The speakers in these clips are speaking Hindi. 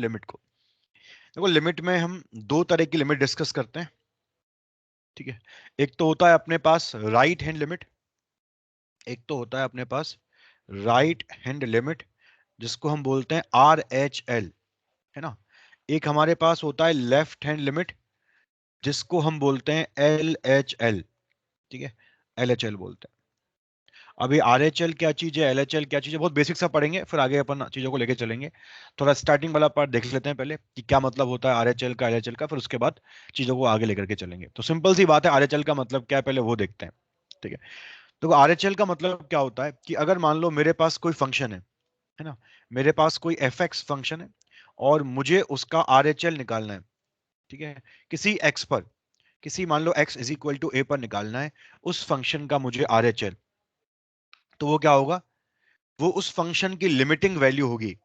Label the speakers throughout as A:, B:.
A: लिमिट को। देखो लिमिट में हम दो तरह की लिमिट डिस्कस करते हैं, ठीक है। एक तो होता है अपने पास राइट हैंड लिमिट, एक तो होता है अपने पास राइट हैंड लिमिट जिसको हम बोलते हैं RHL, है ना। एक हमारे पास होता है लेफ्ट हैंड लिमिट जिसको हम बोलते हैं LHL, ठीक है, LHL बोलते हैं। अभी RHL क्या चीज है, LHL क्या चीज है, बहुत बेसिक सा पढ़ेंगे, फिर आगे अपन चीजों को लेके चलेंगे। थोड़ा स्टार्टिंग वाला पार्ट देख लेते हैं पहले कि क्या मतलब होता है RHL का, LHL का, फिर उसके बाद चीजों को आगे लेकर के चलेंगे। तो सिंपल सी बात है, RHL का मतलब क्या है पहले वो देखते हैं, ठीक है। तो RHL का मतलब क्या होता है कि अगर मान लो मेरे पास कोई फंक्शन है ना, मेरे पास कोई fx फंक्शन है और मुझे उसका RHL निकालना है, ठीक है, किसी x पर, किसी मान लो x is equal to a पर निकालना है उस फंक्शन का मुझे RHL। तो वो क्या होगा, वो उस फंक्शन की लिमिटिंग वैल्यू होगी,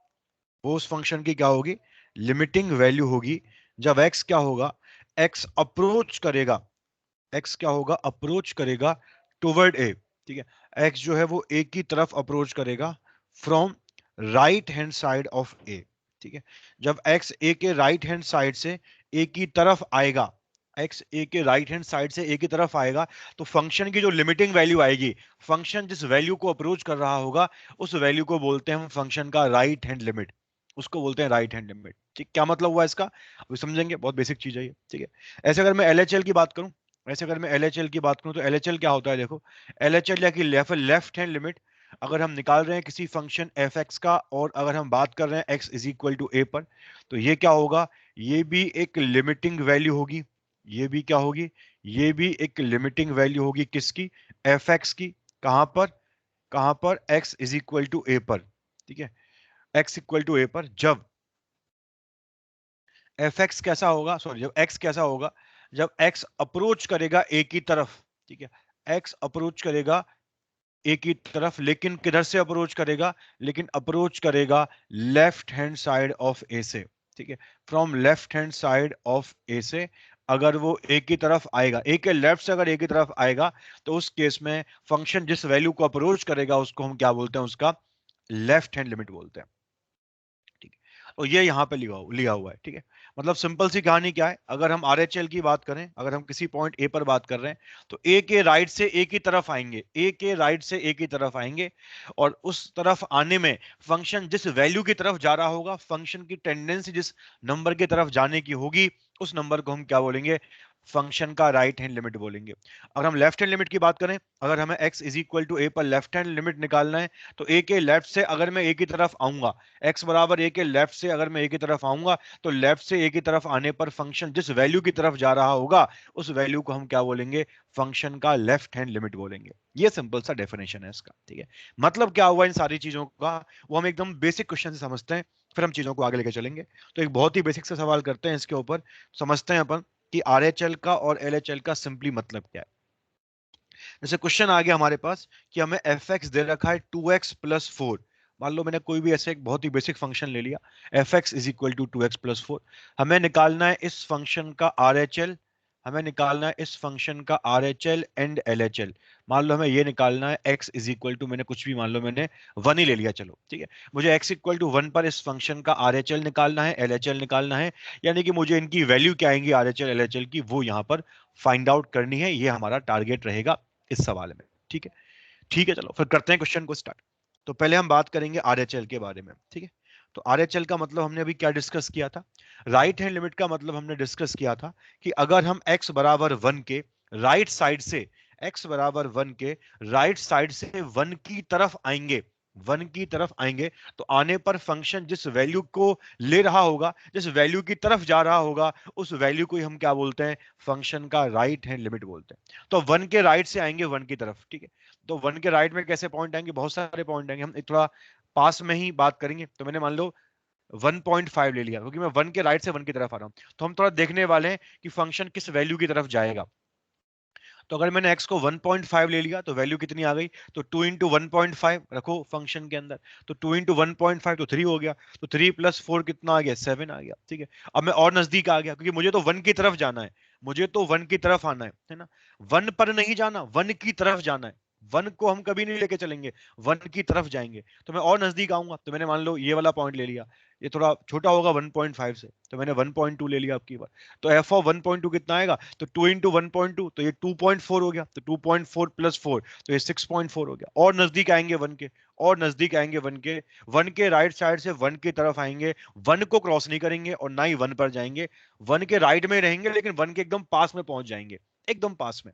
A: वो उस फंक्शन की क्या होगी, लिमिटिंग वैल्यू होगी। जब x क्या होगा, x अप्रोच करेगा, x क्या होगा, अप्रोच करेगा टुवर्ड a, ठीक है, x जो है वो a की तरफ अप्रोच करेगा from right hand side of a, ठीक है। जब x a के राइट हैंड साइड से a की तरफ आएगा, x a के राइट हैंड साइड से a की तरफ आएगा, तो फंक्शन की जो लिमिटिंग वैल्यू आएगी, फंक्शन जिस वैल्यू को अप्रोच कर रहा होगा उस वैल्यू को बोलते हैं हम फंक्शन का राइट हैंड लिमिट, उसको बोलते हैं राइट हैंड लिमिट, ठीक। क्या मतलब हुआ इसका अभी समझेंगे, बहुत बेसिक चीज है ये, ठीक है। ऐसे अगर मैं LHL की बात करूं, वैसे अगर मैं LHL की बात करूं तो LHL क्या होता है, देखो LHL या कि लेफ्ट हैंड लिमिट, अगर हम निकाल रहे हैं किसी फंक्शन fx का और अगर हम बात कर रहे हैं x is equal to a पर, तो ये क्या होगा, ये भी एक लिमिटिंग वैल्यू होगी, ये भी क्या होगी, ये भी एक लिमिटिंग वैल्यू होगी किसकी, fx की। कहां पर, कहां पर, x is equal to a पर, ठीक है, x इक्वल टू a पर। जब fx कैसा होगा, सॉरी, जब x कैसा होगा, जब x अप्रोच करेगा a की तरफ, ठीक है, x अप्रोच करेगा a की तरफ, लेकिन किधर से अप्रोच करेगा, लेकिन अप्रोच करेगा left hand side of a से, ठीक है, from left hand side of a से। अगर वो a की तरफ आएगा, a के लेफ्ट से अगर a की तरफ आएगा, तो उस केस में फंक्शन जिस वैल्यू को अप्रोच करेगा उसको हम क्या बोलते हैं, उसका लेफ्ट हैंड लिमिट बोलते हैं, ठीक है। और ये यहाँ पे लिया हुआ है, ठीक है। मतलब सिंपल सी कहानी क्या है, अगर हम RHL की बात करें, अगर हम किसी पॉइंट A पर बात कर रहे हैं, तो A के राइट से A की तरफ आएंगे, A के राइट से A की तरफ आएंगे, और उस तरफ आने में फंक्शन जिस वैल्यू की तरफ जा रहा होगा, फंक्शन की टेंडेंसी जिस नंबर की तरफ जाने की होगी, उस नंबर को हम क्या बोलेंगे, फंक्शन का राइट हैंड लिमिट बोलेंगे। अगर हम लेफ्ट हैंड लिमिट की बात करें, अगर हमें x is equal to a पर लेफ्ट हैंड लिमिट निकालना है, तो a के लेफ्ट से अगर मैं a की तरफ आऊंगा, x बराबर a के लेफ्ट से अगर मैं a की तरफ आऊंगा, तो लेफ्ट से a की तरफ आने पर फंक्शन जिस वैल्यू की तरफ जा रहा होगा उस वैल्यू को हम क्या बोलेंगे, फंक्शन का लेफ्ट हैंड लिमिट बोलेंगे। ये सिंपल सा डेफिनेशन है इसका, ठीक है। मतलब क्या हुआ इन सारी चीजों का, वो हम एकदम बेसिक क्वेश्चन से समझते हैं, फिर हम चीजों को आगे लेकर चलेंगे। तो एक बहुत ही बेसिक से सवाल करते हैं इसके ऊपर, समझते हैं अपन कि RHL का और LHL का सिंपली मतलब क्या है। जैसे क्वेश्चन आ गया हमारे पास कि हमें fx दे रखा है 2x प्लस 4। मान लो मैंने कोई भी ऐसे एक बहुत ही बेसिक फंक्शन ले लिया, fx is equal to 2x plus 4। हमें निकालना है इस फंक्शन का RHL, हमें निकालना है इस फंक्शन का RHL एंड LHL। मान लो हमें ये निकालना है x इज इक्वल टू, मैंने कुछ भी मान लो मैंने 1 ही ले लिया, चलो ठीक है, मुझे x इक्वल टू 1 पर इस फंक्शन का RHL निकालना है, LHL निकालना है, यानी कि मुझे इनकी वैल्यू क्या आएंगी RHL LHL की, वो यहां पर फाइंड आउट करनी है। ये हमारा टारगेट रहेगा इस सवाल में, ठीक है। ठीक है, चलो फिर करते हैं क्वेश्चन को स्टार्ट। तो पहले हम बात करेंगे RHL के बारे में, ठीक है। तो RHL का मतलब हमने अभी क्या डिस्कस किया था, राइट हैंड लिमिट का मतलब हमने डिस्कस किया था कि अगर हम x बराबर 1 के राइट साइड से, x बराबर 1 के राइट साइड से 1 की तरफ आएंगे, 1 की तरफ आएंगे, तो आने पर फंक्शन जिस वैल्यू को ले रहा होगा, जिस वैल्यू की तरफ जा रहा होगा, उस वैल्यू को ही हम क्या बोलते हैं, फंक्शन का राइट हैंड लिमिट बोलते हैं। तो 1 के राइट से आएंगे 1 की तरफ, ठीक है। तो 1 के राइट में कैसे पॉइंट आएंगे, बहुत सारे पॉइंट आएंगे, हम एक थोड़ा पास में ही बात करेंगे। तो मैंने मान लो 1.5 ले लिया, क्योंकि मैं 1 के राइट से 1 की तरफ आ रहा हूं, तो हम थोड़ा देखने वाले हैं कि फंक्शन किस वैल्यू की तरफ जाएगा। तो अगर मैंने x को 1.5 ले लिया तो वैल्यू कितनी आ गई, तो 2 इंटू 1.5 रखो फंक्शन के अंदर, तो 2 इंटू 1.5 तो 3 हो गया, तो 3 प्लस 4 कितना आ गया, 7 आ गया, ठीक है। अब मैं और नजदीक आ गया, क्योंकि मुझे तो 1 की तरफ जाना है, मुझे तो 1 की तरफ आना है ना, 1 पर नहीं जाना, 1 की तरफ जाना है, वन को हम कभी नहीं लेके चलेंगे, वन की तरफ जाएंगे। तो मैं और नजदीक आऊंगा, तो मैंने मान लो ये वाला पॉइंट ले लिया, ये थोड़ा छोटा होगा 1.5 से, तो मैंने 1.2 ले लिया आपकी बार। तो एफ ऑफ 1.2 कितना आएगा, तो 2 इंटू 1.2, तो ये 2.4 हो गया, तो 2.4 प्लस 4, तो ये 6.4 हो गया। और नजदीक आएंगे वन के, और नजदीक आएंगे वन के, वन के राइट साइड से वन की तरफ आएंगे, वन को क्रॉस नहीं करेंगे और ना ही वन पर जाएंगे, वन के राइट में रहेंगे लेकिन वन के एकदम पास में पहुंच जाएंगे, एकदम पास में।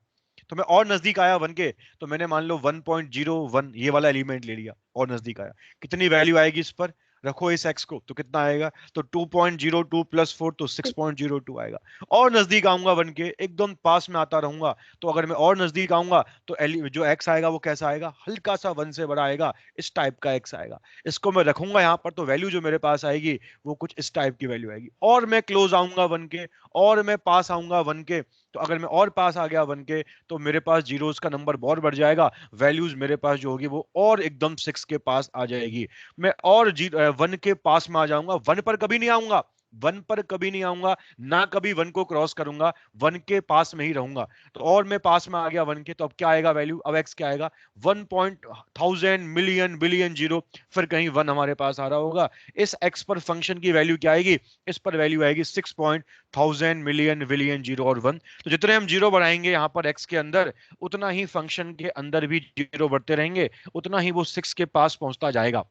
A: तो मैं और नजदीक आया वन के, तो मैंने मान लो 1.01 ये वाला एलिमेंट ले लिया और नजदीक आया। कितनी वैल्यू आएगी इस पर, रखो इस x को, तो कितना आएगा, तो 2.02 प्लस 4, तो 6.02 आएगा। और नजदीक आऊंगा वन के, एकदम पास में आता रहूंगा, तो अगर मैं और नजदीक आऊंगा तो जो x आएगा वो कैसा आएगा, हल्का सा वन से बड़ा आएगा, इस टाइप का x आएगा। इसको मैं रखूंगा यहाँ पर, तो वैल्यू जो मेरे पास आएगी वो कुछ इस टाइप की वैल्यू आएगी। और मैं क्लोज आऊंगा वन के, और मैं पास आऊंगा वन के, तो अगर मैं और पास आ गया वन के, तो मेरे पास जीरोस का नंबर बहुत बढ़ जाएगा, वैल्यूज मेरे पास जो होगी वो और एकदम 6 के पास आ जाएगी। मैं और वन के पास में आ जाऊंगा, वन पर कभी नहीं आऊंगा, वन पर कभी नहीं आऊंगा, ना कभी वन को क्रॉस करूंगा, वन के पास में ही रहूंगा। तो और मैं पास में आ गया वन के, तो अब क्या आएगा वैल्यू, अब एक्स क्या आएगा, 1.1000 मिलियन बिलियन जीरो, फिर कहीं वन हमारे पास आ रहा होगा। इस एक्स पर फंक्शन की वैल्यू क्या आएगी, इस पर वैल्यू आएगी 6.1000 मिलियन बिलियन जीरो और वन। तो जितने हम जीरो बढ़ाएंगे यहाँ पर एक्स के अंदर, उतना ही फंक्शन के अंदर भी जीरो बढ़ते रहेंगे, उतना ही वो 6 के पास पहुंचता जाएगा।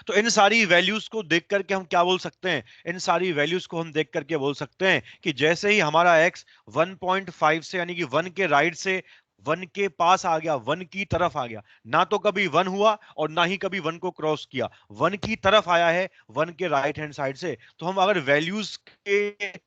A: तो इन सारी वैल्यूज को देख करके हम क्या बोल सकते हैं, इन सारी वैल्यूज को हम देख करके बोल सकते हैं कि जैसे ही हमारा x 1.5 से यानी कि वन के राइट से वन के पास आ गया, वन की तरफ आ गया, ना तो कभी वन हुआ और ना ही कभी वन को क्रॉस किया, वन की तरफ आया है, वन के राइट हैंड साइड से। तो हम अगर वैल्यूज के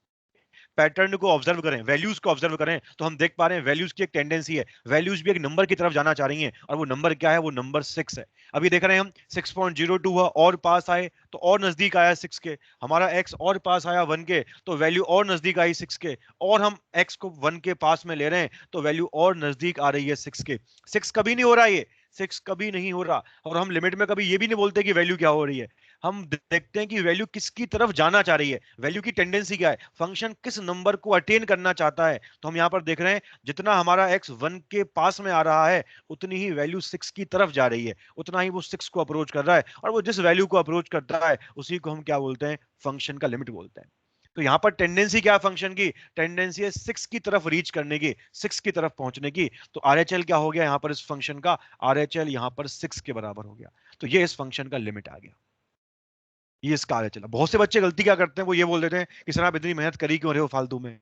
A: पैटर्न को ऑब्जर्व करें, वैल्यूज को ऑब्जर्व करें, तो हम देख पा रहे हैं वैल्यूज की एक टेंडेंसी है, वैल्यूज भी एक नंबर की तरफ जाना चाह रही हैं, और वो नंबर क्या है, वो नंबर 6 है। अभी देख रहे हैं हम 6.02 हुआ और पास आए, तो और नजदीक आया 6 के, हमारा x और पास आया 1 के, तो वैल्यू और नजदीक आई 6 के, और हम x को 1 के पास में ले रहे हैं, तो वैल्यू और नजदीक आ रही है 6 के। 6 कभी नहीं हो रहा, ये 6 कभी नहीं हो रहा, और हम लिमिट में कभी ये भी नहीं बोलते कि वैल्यू क्या हो रही है, हम देखते हैं कि वैल्यू किसकी तरफ जाना चाह रही है, वैल्यू की टेंडेंसी क्या है, फंक्शन किस नंबर को अटेन करना चाहता है। तो हम यहां पर देख रहे हैं जितना हमारा x 1 के पास में आ रहा है, उतनी ही वैल्यू 6 की तरफ जा रही है, उतना ही वो 6 को अप्रोच कर रहा है, और वो जिस वैल्यू को अप्रोच करता है उसी को हम क्या बोलते हैं, फंक्शन का लिमिट बोलते हैं। तो यहां पर टेंडेंसी क्या है फंक्शन की, टेंडेंसी है 6 की तरफ रीच करने की, 6 की तरफ पहुंचने की। तो RHL क्या हो गया यहां पर इस फंक्शन का, RHL यहां पर 6 के बराबर हो गया। तो ये इस फंक्शन का लिमिट आ गया, ये इसका आगे चला। बहुत से बच्चे गलती क्या करते हैं, वो ये बोल देते हैं कि सर आप इतनी मेहनत करी क्यों रहे हो फालतू में,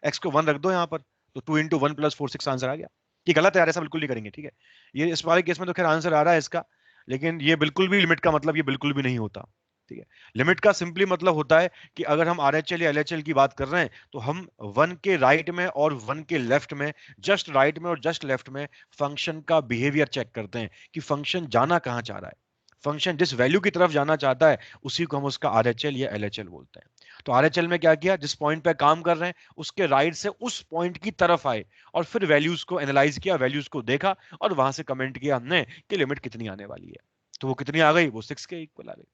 A: एक्स को 1 रख दो यहाँ पर, तो 2 इंटू 1 प्लस 4 6 आंसर आ गया। ये गलत है यार, ऐसा बिल्कुल नहीं करेंगे, ठीक है। ये इस वाले केस में तो खैर आंसर आ रहा है इसका, लेकिन ये बिल्कुल भी लिमिट का मतलब ये बिल्कुल भी नहीं होता, ठीक है। लिमिट का सिंपली मतलब होता है कि अगर हम RHL या LHL की बात कर रहे हैं, तो हम वन के राइट में और वन के लेफ्ट में, जस्ट राइट में और जस्ट लेफ्ट में फंक्शन का बिहेवियर चेक करते हैं कि फंक्शन जाना कहाँ चाह रहा है, फंक्शन जिस वैल्यू की तरफ जाना चाहता है उसी को हम उसका RHL या LHL बोलते हैं। तो RHL में क्या किया, जिस पॉइंट पे काम कर रहे हैं उसके राइट से उस पॉइंट की तरफ आए, और फिर वैल्यूज को एनालाइज किया, वैल्यूज को देखा, और वहां से कमेंट किया हमने कि लिमिट कितनी आने वाली है। तो वो कितनी आ गई, वो 6 के इक्वल आ गई।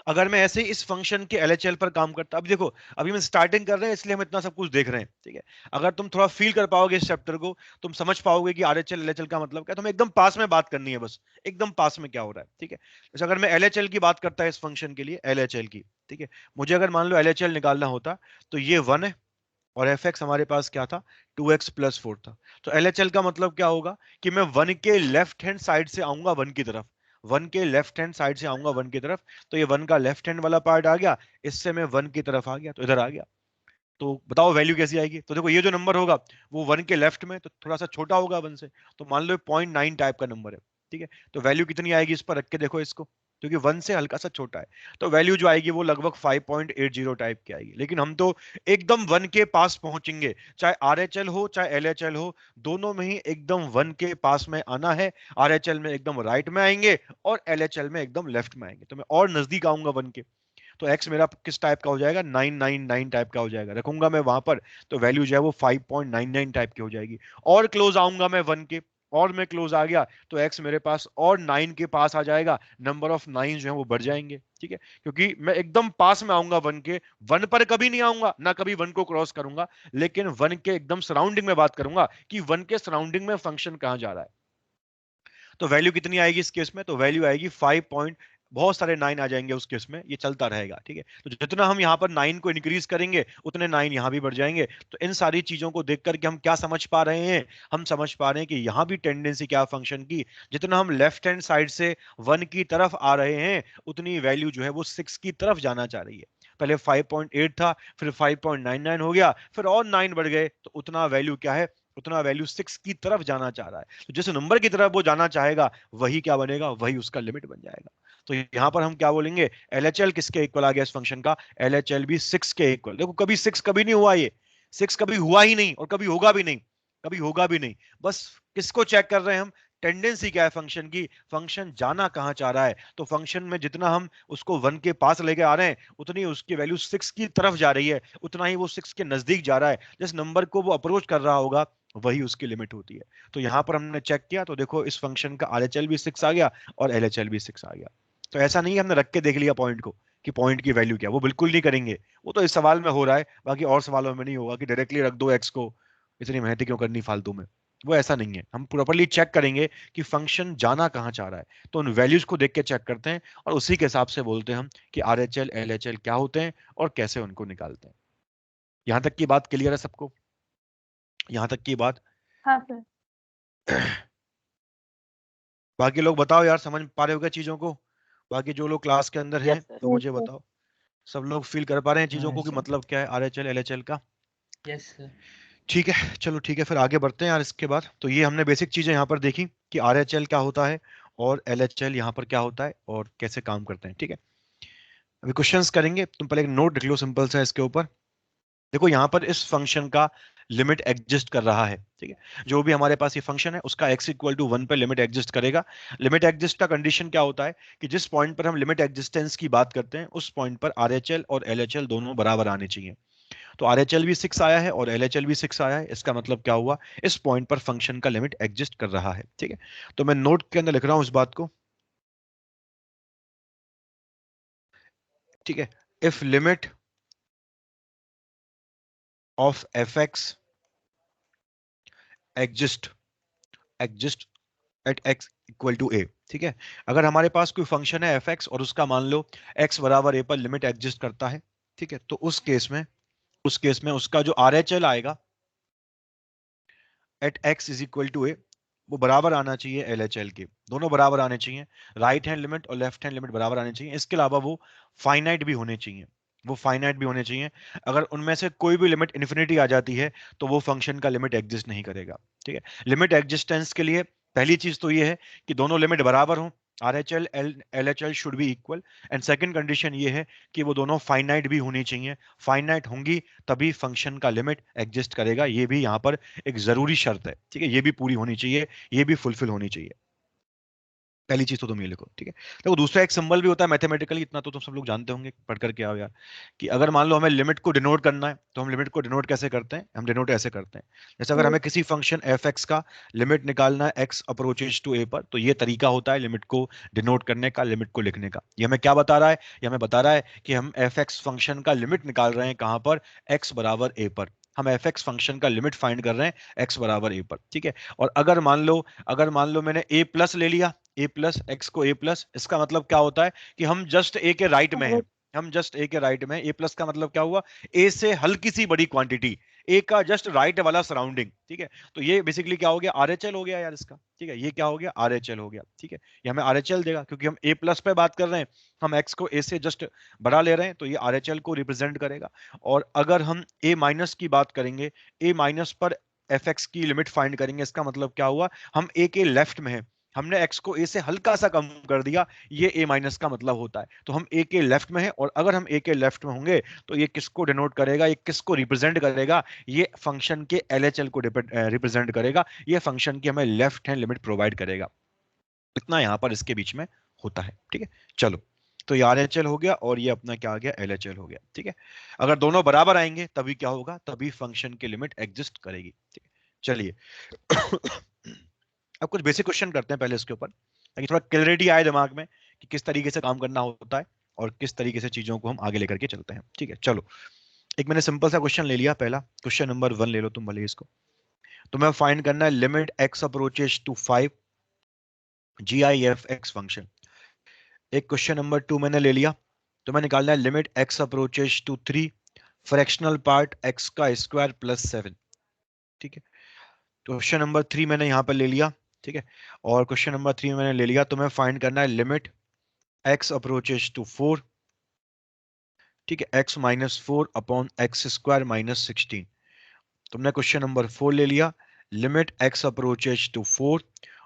A: अगर मैं ऐसे ही इस फंक्शन के LHL पर काम करता, अभी देखो अभी मैं स्टार्टिंग कर रहे हैं इसलिए हम इतना सब कुछ देख रहे हैं, ठीक है। अगर तुम थोड़ा फील कर पाओगे इस चैप्टर को, तुम समझ पाओगे कि RHL LHL का मतलब क्या है, तुम्हें एकदम पास में बात करनी है, बस एकदम पास में क्या हो रहा है, ठीक है। जैसे अगर मैं LHL की बात करता है इस फंक्शन के लिए, LHL की, ठीक है, मुझे अगर मान लो LHL निकालना होता, तो ये 1 है, और fx हमारे पास क्या था, 2x प्लस 4 था। तो LHL का मतलब क्या होगा कि मैं वन के लेफ्ट हैंड साइड से आऊंगा वन की तरफ, वन के लेफ्ट हैंड साइड से आऊंगा वन की तरफ, तो ये वन का लेफ्ट हैंड वाला पार्ट आ गया, इससे मैं वन की तरफ आ गया, तो इधर आ गया। तो बताओ वैल्यू कैसी आएगी, तो देखो ये जो नंबर होगा वो वन के लेफ्ट में तो थोड़ा सा छोटा होगा वन से, तो मान लो 0.9 टाइप का नंबर है, ठीक है। तो वैल्यू कितनी आएगी इस पर रख के देखो इसको, क्योंकि वन से हल्का सा छोटा है, तो वैल्यू जो आएगी वो लगभग 5.80 टाइप की आएगी। लेकिन हम तो एकदम वन के पास पहुंचेंगे, चाहे RHL हो चाहे LHL हो, दोनों में ही एकदम वन के पास में आना है। RHL में एकदम राइट में आएंगे और LHL में एकदम लेफ्ट में आएंगे, तो मैं और नजदीक आऊंगा वन के। तो x मेरा किस टाइप का हो जाएगा, 999 टाइप का हो जाएगा, रखूंगा मैं वहां पर, तो वैल्यू जो है वो 5.99 टाइप की हो जाएगी। और क्लोज आऊंगा मैं वन के, और मैं क्लोज आ गया तो x मेरे पास और 9 के पास आ जाएगा, नंबर ऑफ 9 जो है वो बढ़ जाएंगे, ठीक है, क्योंकि मैं एकदम पास में आऊंगा 1 के, 1 पर कभी नहीं आऊंगा ना, कभी 1 को क्रॉस करूंगा, लेकिन 1 के एकदम सराउंडिंग में बात करूंगा कि 1 के सराउंडिंग में फंक्शन कहां जा रहा है। तो वैल्यू कितनी आएगी इस केस में, तो वैल्यू आएगी 5 पॉइंट, बहुत सारे 9 आ जाएंगे उस केस में, ये चलता रहेगा, ठीक है। तो जितना हम यहाँ पर 9 को इंक्रीज करेंगे उतने 9 यहाँ भी बढ़ जाएंगे। तो इन सारी चीजों को देख करके हम क्या समझ पा रहे हैं, हम समझ पा रहे हैं कि यहाँ भी टेंडेंसी क्या फंक्शन की, जितना हम लेफ्ट हैंड साइड से 1 की तरफ आ रहे हैं उतनी वैल्यू जो है वो 6 की तरफ जाना चाह रही है। पहले 5.8 था, फिर 5.99 हो गया, फिर और 9 बढ़ गए, तो उतना वैल्यू क्या है, उतना वैल्यू 6 की तरफ जाना चाह रहा है। तो जिस नंबर की तरफ वो जाना चाहेगा वही क्या बनेगा, वही उसका लिमिट बन जाएगा। तो यहाँ पर हम क्या बोलेंगे, एलएचएल किसके इक्वल आ गया इस फंक्शन का, एलएचएल भी 6 के इक्वल। देखो कभी 6 कभी नहीं हुआ, ये 6 कभी हुआ ही नहीं और कभी होगा भी नहीं, कभी होगा भी नहीं। बस किसको चेक कर रहे हैं हम, टेंडेंसी क्या है फंक्शन की, फंक्शन जाना कहां चाह रहा है। तो फंक्शन में जितना हम उसको 1 के पास लेके आ रहे हैं उतनी उसकी वैल्यू 6 की तरफ जा रही है, उतना ही वो 6 के नजदीक जा रहा है। जिस नंबर को वो अप्रोच कर रहा होगा वही उसकी लिमिट होती है। तो यहां पर हमने चेक किया तो देखो इस फंक्शन का आरएचएल भी 6 आ गया और एलएचएल भी 6 आ गया। तो ऐसा नहीं है हमने रख के देख लिया पॉइंट को कि पॉइंट की वैल्यू क्या, वो बिल्कुल नहीं करेंगे। वो तो इस सवाल में हो रहा है, बाकी और सवालों में नहीं होगा कि डायरेक्टली रख दो एक्स को, इतनी मेहनत क्यों करनी फालतू में। वो ऐसा नहीं है, हम प्रॉपरली चेक करेंगे कि फंक्शन जाना कहाँ चाह रहा है, तो उन वैल्यूज को देख के चेक करते हैं और उसी के हिसाब से बोलते हैं हम कि आरएचएल एलएचएल क्या होते हैं और कैसे उनको निकालते हैं। यहां तक की बात क्लियर है सबको, यहां तक की बात?
B: हाँ सर।
A: बाकी लोग बताओ यार, समझ पा रहे हो क्या चीजों को? बाकी जो लोग क्लास के अंदर हैं
C: यस सर।
A: तो मुझे बताओ, सब लोग फील कर पा रहे हैं चीजों को कि
C: सर।
A: मतलब क्या है आरएचएल एलएचएल का?
C: Yes sir.
A: ठीक है, चलो ठीक है, फिर आगे बढ़ते हैं यार इसके बाद। तो ये हमने बेसिक चीजें यहाँ पर देखी कि आरएचएल क्या होता है और एलएचएल यहाँ पर क्या होता है और कैसे काम करते हैं, ठीक है। अभी क्वेश्चंस करेंगे, तुम पहले एक नोट लिख लो सिंपल सा इसके ऊपर। देखो यहाँ पर इस फंक्शन का लिमिट एग्जिस्ट कर रहा है, ठीक है। जो भी हमारे पास ये फंक्शन है उसका x इक्वल टू 1 पे लिमिट एग्जिस्ट करेगा। लिमिट एग्जिस्ट का कंडीशन क्या होता है कि जिस पॉइंट पर हम लिमिट एग्जिस्टेंस की बात करते हैं उस पॉइंट पर आरएचएल और एलएचएल दोनों बराबर आने चाहिए। तो आरएचएल भी 6 आया है और एलएचएल भी 6 आया है, इसका मतलब क्या हुआ, इस पॉइंट पर फंक्शन का लिमिट एग्जिस्ट कर रहा है, ठीक है। तो मैं नोट के अंदर लिख रहा हूं इस बात को, ठीक है। If limit of F X exist exist at X equal to A, ठीक है। अगर हमारे पास कोई फंक्शन है एफ एक्स और उसका मान लो एक्स बराबर ए पर लिमिट एग्जिस्ट करता है, ठीक है, तो उस केस में उसका जो आरएचएल आएगा at X is equal to A, वो बराबर आना चाहिए एलएचएल के, दोनों बराबर आने चाहिए, राइट हैंड लिमिट और लेफ्ट हैंड लिमिट बराबर आने चाहिए। इसके अलावा वो फाइनाइट भी होने चाहिए, वो फाइनाइट भी होने चाहिए। अगर उनमें से कोई भी लिमिट इन्फिनिटी आ जाती है तो वो फंक्शन का लिमिट एग्जिस्ट नहीं करेगा, ठीक है। लिमिट एग्जिस्टेंस के लिए पहली चीज तो ये है कि दोनों लिमिट बराबर हों, RHL LHL should B equal. And second condition ये है कि वो दोनों फाइनाइट भी होनी चाहिए, फाइनाइट होंगी तभी फंक्शन का लिमिट एग्जिस्ट करेगा। ये भी यहाँ पर एक जरूरी शर्त है, ठीक है, ये भी पूरी होनी चाहिए, ये भी फुलफिल होनी चाहिए। पहली चीज तो तुम ये लिखो, ठीक है। देखो दूसरा एक सिंबल भी होता है मैथमेटिकली, इतना तो तुम सब लोग जानते होंगे, पढ़ करके आओ यार, कि अगर मान लो हमें लिमिट को डिनोट करना है तो हम लिमिट को डिनोट कैसे करते हैं, हम डिनोट ऐसे करते हैं। जैसे अगर हमें किसी फंक्शन एफ एक्स का लिमिट निकालना है एक्स अप्रोचेज टू ए पर, तो ये तरीका होता है लिमिट को डिनोट करने का, लिमिट को लिखने का। ये हमें क्या बता रहा है, ये हमें बता रहा है कि हम एफ एक्स फंक्शन का लिमिट निकाल रहे हैं कहां पर, एक्स बराबर ए पर। हम एफ एक्स फंक्शन का लिमिट फाइंड कर रहे हैं एक्स बराबर ए पर, ठीक है। और अगर मान लो मैंने ए प्लस ले लिया, ए प्लस एक्स को ए प्लस, इसका मतलब क्या होता है कि हम जस्ट ए के राइट में हैं, हम जस्ट ए के राइट में। ए प्लस का मतलब क्या हुआ, ए से हल्की सी बड़ी क्वांटिटी, ए का जस्ट राइट वाला सराउंडिंग, ठीक है। तो ये बेसिकली क्या हो गया, आरएचएल हो गया यार इसका, ठीक है। ये क्या हो गया, आरएचएल हो गया, ठीक है। ये हमें आरएचएल देगा क्योंकि हम ए प्लस पे बात कर रहे हैं, हम एक्स को ए से जस्ट बढ़ा ले रहे हैं, तो ये आरएचएल को रिप्रेजेंट करेगा। और अगर हम ए माइनस की बात करेंगे, ए माइनस पर एफ एक्स की लिमिट फाइंड करेंगे, इसका मतलब क्या हुआ, हम ए के लेफ्ट में हैं, हमने x को a से हल्का सा कम कर दिया, ये a माइनस का मतलब होता है। तो हम a के लेफ्ट में हैं, और अगर हम a के लेफ्ट में होंगे तो ये किसको डिनोट करेगा, ये किसको रिप्रेजेंट करेगा, ये फंक्शन के LHL को रिप्रेजेंट करेगा, ये फंक्शन की हमें लेफ्ट हैंड लिमिट प्रोवाइड करेगा। इतना यहां पर इसके बीच में होता है, ठीक है। चलो, तो ये RHL हो गया और ये अपना क्या आ गया, LHL हो गया, ठीक है। अगर दोनों बराबर आएंगे तभी क्या होगा, तभी फंक्शन की लिमिट एग्जिस्ट करेगी, ठीक है। चलिए अब कुछ बेसिक क्वेश्चन करते हैं पहले इसके ऊपर, ताकि थोड़ा क्लैरिटी आए दिमाग में कि किस तरीके से काम करना होता है और किस तरीके से चीजों को हम आगे लेकर के चलते हैं। ठीक है, चलो एक मैंने सिंपल सा क्वेश्चन ले लिया, पहला क्वेश्चन नंबर 1 ले लो तुम भले इसको। तुम्हें फाइंड करना है limit x approaches to 5 GIF x function. एक क्वेश्चन नंबर 2 मैंने ले लिया, तुम्हें निकालना है limit x approaches to 3 fractional part x का स्क्वायर प्लस 7। ठीक है, क्वेश्चन नंबर 3 मैंने यहां पर ले लिया। ठीक है, और क्वेश्चन नंबर 3 मैंने ले लिया, तुम्हें फाइंड करना है लिमिट एक्स अप्रोचेस टू 4, ठीक है, x minus 4 upon x square minus 16। तुमने क्वेश्चन नंबर 4 ले लिया, लिमिट एक्स अप्रोचेस टू 4,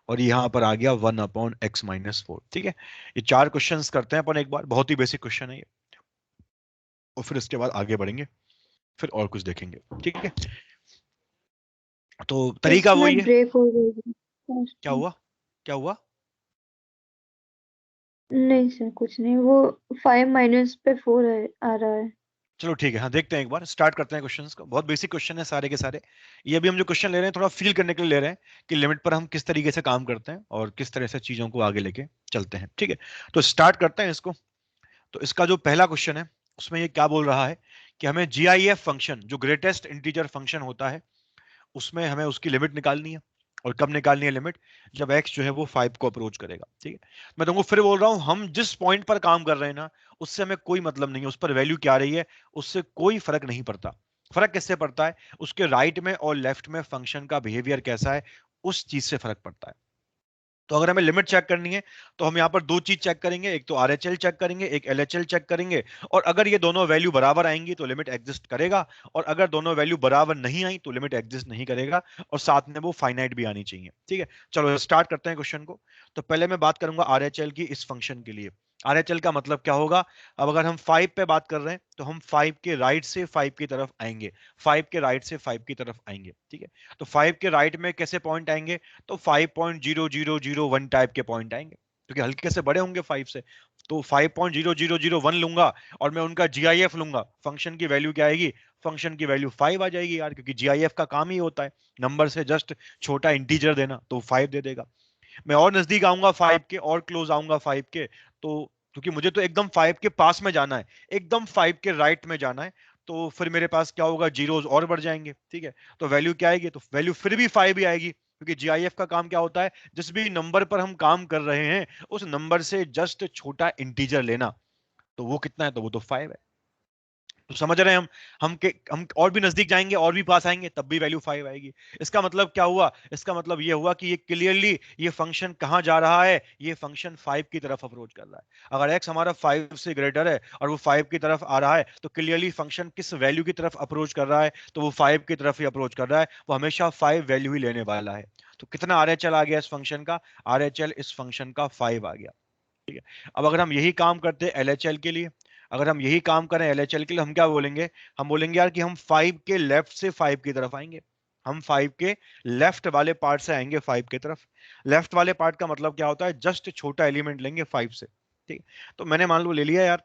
A: और यहां पर आ गया 1 अपॉन एक्स माइनस 4। ठीक है, ये 4 क्वेश्चंस करते हैं अपन एक बार, बहुत ही बेसिक क्वेश्चन है ये, और फिर इसके बाद आगे बढ़ेंगे, फिर और कुछ देखेंगे। ठीक है, तो तरीका वही
B: इसमें
A: है।
B: ब्रेक हो गई।
A: क्या हुआ, क्या हुआ?
B: नहीं सर कुछ नहीं, वो 5 माइनस पे 4 आ रहा है।
A: चलो ठीक है, हाँ देखते हैं एक बार, स्टार्ट करते हैं क्वेश्चंस को। बहुत बेसिक क्वेश्चन है सारे के सारे। ये अभी हम जो क्वेश्चन ले रहे हैं थोड़ा फील करने के लिए ले रहे हैं कि लिमिट पर हम किस तरीके से काम करते हैं और किस तरह से चीजों को आगे लेके चलते हैं। ठीक है, तो स्टार्ट करते हैं इसको। तो इसका जो पहला क्वेश्चन है उसमें ये क्या बोल रहा है कि हमें GIF फंक्शन, जो ग्रेटेस्ट इंटीजर फंक्शन होता है, उसमें हमें उसकी लिमिट निकालनी है। और कब निकालनी है लिमिट? जब x जो है वो 5 को अप्रोच करेगा। ठीक है, मैं तुमको फिर बोल रहा हूं, हम जिस पॉइंट पर काम कर रहे हैं ना, उससे हमें कोई मतलब नहीं है उस पर वैल्यू क्या आ रही है, उससे कोई फर्क नहीं पड़ता। फर्क किससे पड़ता है? उसके राइट में और लेफ्ट में फंक्शन का बिहेवियर कैसा है, उस चीज से फर्क पड़ता है। तो अगर हमें लिमिट चेक करनी है तो हम यहाँ पर दो चीज चेक करेंगे, एक तो RHL चेक करेंगे, एक LHL चेक करेंगे। और अगर ये दोनों वैल्यू बराबर आएंगी तो लिमिट एग्जिस्ट करेगा, और अगर दोनों वैल्यू बराबर नहीं आई तो लिमिट एग्जिस्ट नहीं करेगा, और साथ में वो फाइनाइट भी आनी चाहिए। ठीक है, चलो स्टार्ट करते हैं क्वेश्चन को। तो पहले मैं बात करूंगा RHL की इस फंक्शन के लिए। RHL का मतलब क्या होगा? अब अगर हम 5 पे बात कर रहे हैं तो हम 5 के राइट से 5 की तरफ आएंगे, 5 के राइट से 5 की तरफ आएंगे। ठीक है, तो 5 के राइट में कैसे पॉइंट आएंगे? तो 5.0001 टाइप के पॉइंट आएंगे, क्योंकि हल्के से बड़े होंगे 5 से। तो 5.0001 लूंगा और मैं उनका GIF लूंगा, फंक्शन की वैल्यू क्या आएगी? फंक्शन की वैल्यू 5 आ जाएगी यार, क्योंकि GIF का काम ही होता है नंबर से जस्ट छोटा इंटीजर देना, तो 5 दे देगा। मैं और नजदीक आऊंगा 5 के, और क्लोज आऊंगा 5 के, तो क्योंकि मुझे तो एकदम 5 के पास में जाना है, एकदम 5 के राइट में जाना है, तो फिर मेरे पास क्या होगा, जीरोस और बढ़ जाएंगे। ठीक है, तो वैल्यू क्या आएगी? तो वैल्यू फिर भी 5 ही आएगी, क्योंकि GIF का काम क्या होता है, जिस भी नंबर पर हम काम कर रहे हैं उस नंबर से जस्ट छोटा इंटीजर लेना। तो वो कितना है? तो वो तो 5 है। तो समझ रहे हैं हम और भी नजदीक जाएंगे और भी पास आएंगे तब भी वैल्यू 5 आएगी। इसका मतलब क्या हुआ? इसका मतलब ये हुआ कि ये क्लियरली ये फंक्शन कहां जा रहा है, ये फंक्शन 5 की तरफ अप्रोच कर रहा है। अगर x हमारा 5 से ग्रेटर है और वो 5 की तरफ आ रहा है, तो क्लियरली फंक्शन किस वैल्यू की तरफ अप्रोच कर रहा है? तो वो 5 की तरफ ही अप्रोच कर रहा है, वो हमेशा 5 वैल्यू ही लेने वाला है। तो कितना RHL आ गया इस फंक्शन का? RHL इस फंक्शन का 5 आ गया। ठीक है, अब अगर हम यही काम करते हैं LHL के लिए, अगर हम यही काम करें LHL के लिए, हम क्या बोलेंगे? हम बोलेंगे यार कि हम 5 के लेफ्ट से 5 की तरफ आएंगे, हम 5 के लेफ्ट वाले पार्ट से आएंगे 5 की तरफ। लेफ्ट वाले पार्ट का मतलब क्या होता है? जस्ट छोटा एलिमेंट लेंगे 5 से। ठीक है, तो मैंने मान लो ले लिया यार,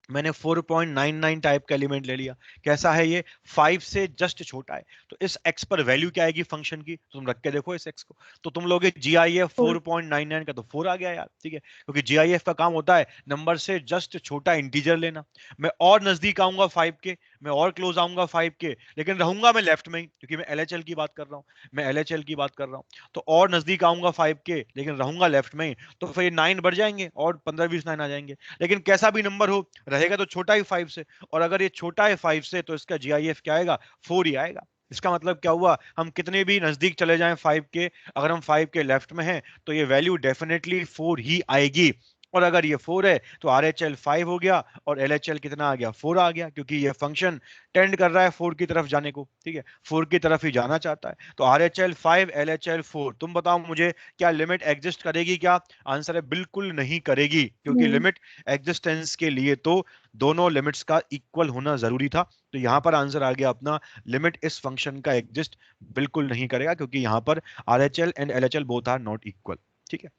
A: मैंने 4.99 टाइप का एलिमेंट ले लिया। कैसा है ये? 5 से जस्ट छोटा है। तो इस x पर वैल्यू क्या आएगी फंक्शन की? तो तुम रख के देखो इस x को, तो तुम लोगे GIF 4.99 का, तो 4 आ गया यार। ठीक है, क्योंकि GIF का काम होता है नंबर से जस्ट छोटा इंटीजर लेना। मैं और नजदीक आऊंगा 5 के, मैं और क्लोज आऊंगा 5 के, लेकिन रहूंगा मैं लेफ्ट में ही, क्योंकि मैं LHL की बात कर रहा हूँ, मैं LHL की बात कर रहा हूँ। तो और नजदीक आऊंगा 5 के, लेकिन रहूंगा लेफ्ट में ही, तो फिर ये 9 बढ़ जाएंगे और 15-20 9 आ जाएंगे। लेकिन कैसा भी नंबर हो, रहेगा तो छोटा ही 5 से, और अगर ये छोटा है 5 से तो इसका GIF क्या आएगा? 4 ही आएगा। इसका मतलब क्या हुआ? हम कितने भी नजदीक चले जाएं 5 के, अगर हम 5 के लेफ्ट में हैं तो ये वैल्यू डेफिनेटली 4 ही आएगी। और अगर ये 4 है तो RHL 5 हो गया, और LHL कितना आ गया? 4 आ गया, क्योंकि ये फंक्शन टेंड कर रहा है 4 की तरफ जाने को। ठीक है, 4 की तरफ ही जाना चाहता है। तो RHL 5, LHL 4। तुम बताओ मुझे, क्या लिमिट एग्जिस्ट करेगी क्या? आंसर है बिल्कुल नहीं करेगी, क्योंकि
B: नहीं।
A: लिमिट एग्जिस्टेंस के लिए तो दोनों लिमिट्स का इक्वल होना जरूरी था। तो यहां पर आंसर आ गया अपना, लिमिट इस फंक्शन का एग्जिस्ट बिल्कुल नहीं करेगा, क्योंकि यहां पर RHL and LHL both are not equal. ठीक है,